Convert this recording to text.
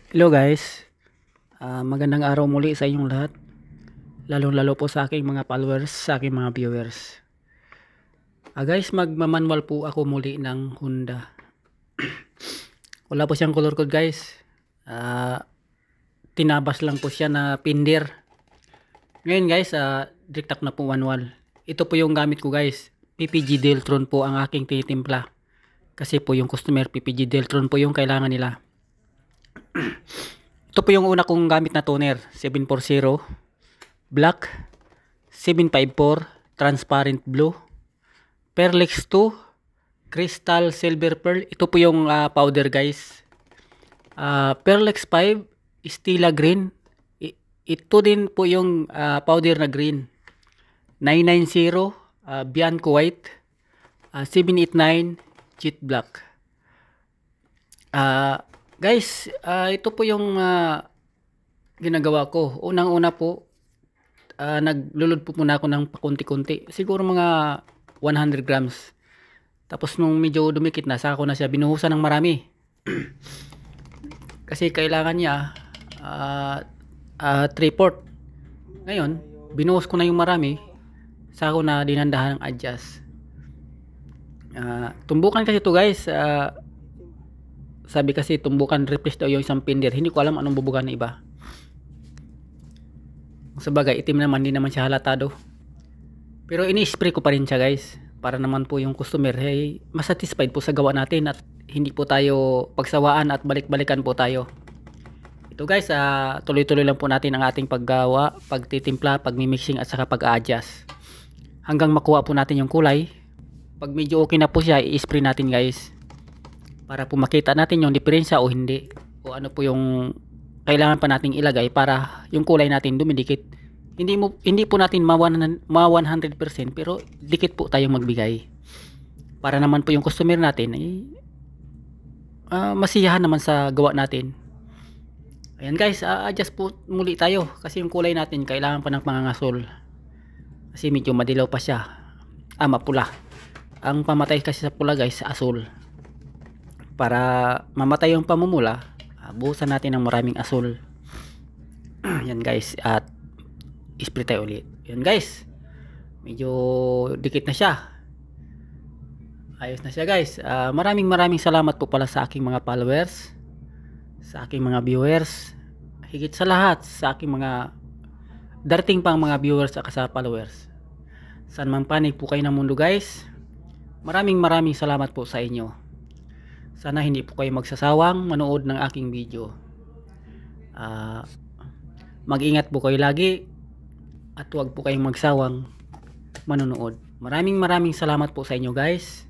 Hello guys, magandang araw muli sa inyong lahat, lalong-lalo po sa aking mga followers, sa aking mga viewers. Guys, magmamanwal po ako muli ng Honda. Wala po siyang color code guys, tinabas lang po siya na pinder. Ngayon guys, direct na po manual. Ito po yung gamit ko guys, PPG Deltron po ang aking tinitimpla. Kasi po yung customer, PPG Deltron po yung kailangan nila. Ito po yung una kong gamit na toner, 740 black, 754 transparent blue, Perlex 2 crystal silver pearl. Ito po yung powder guys. Perlex 5 Stila green. Ito din po yung powder na green. 990 Bianco white, 789 jet black. Guys, ito po yung ginagawa ko. Unang-una po, naglulod po muna ako ng pakunti-kunti. Siguro mga 100 grams. Tapos nung medyo dumikit na, saka ko na siya binuhusan ng marami. Kasi kailangan niya 3/4. Ngayon, binuhos ko na yung marami, saka ko na dinandahan ng adjust. Tumbukan kasi ito guys. Sabi kasi tumbukan replace daw yung isang pinder. Hindi ko alam anong bubugan na iba. Sa bagay, itim naman, hindi naman siya halatado. Pero ini-spray ko pa rin siya guys. Para naman po yung customer ay masatisfied po sa gawa natin at hindi po tayo pagsawaan at balik-balikan po tayo. Ito guys, tuloy-tuloy lang po natin ang ating paggawa, pagtitimpla, pagmimixing at saka pag-a-adjust. Hanggang makuha po natin yung kulay. Pag medyo okay na po siya, i-spray natin guys. Para po makita natin yung diferensya o hindi. O ano po yung kailangan pa nating ilagay para yung kulay natin dumidikit. Hindi po natin ma 100% pero dikit po tayong magbigay. Para naman po yung customer natin ay masiyahan naman sa gawa natin. Ayan guys, adjust po muli tayo kasi yung kulay natin kailangan pa ng pangangasol. Kasi medyo madilaw pa siya. Mapula. Ang pamatay kasi sa pula guys, asul. Para mamatay yung pamumula, buhusan natin ng maraming asul. Yan guys, at spray tayo ulit. Yan guys, medyo dikit na siya, ayos na siya guys. Maraming salamat po pala sa aking mga followers, sa aking mga viewers, higit sa lahat sa aking mga darating pang mga viewers at sa followers. Saan man panig po kayo ng mundo guys, maraming salamat po sa inyo. Sana hindi po kayo magsasawang manood ng aking video. Mag-ingat po kayo lagi at huwag po kayong magsawang manonood. Maraming salamat po sa inyo guys.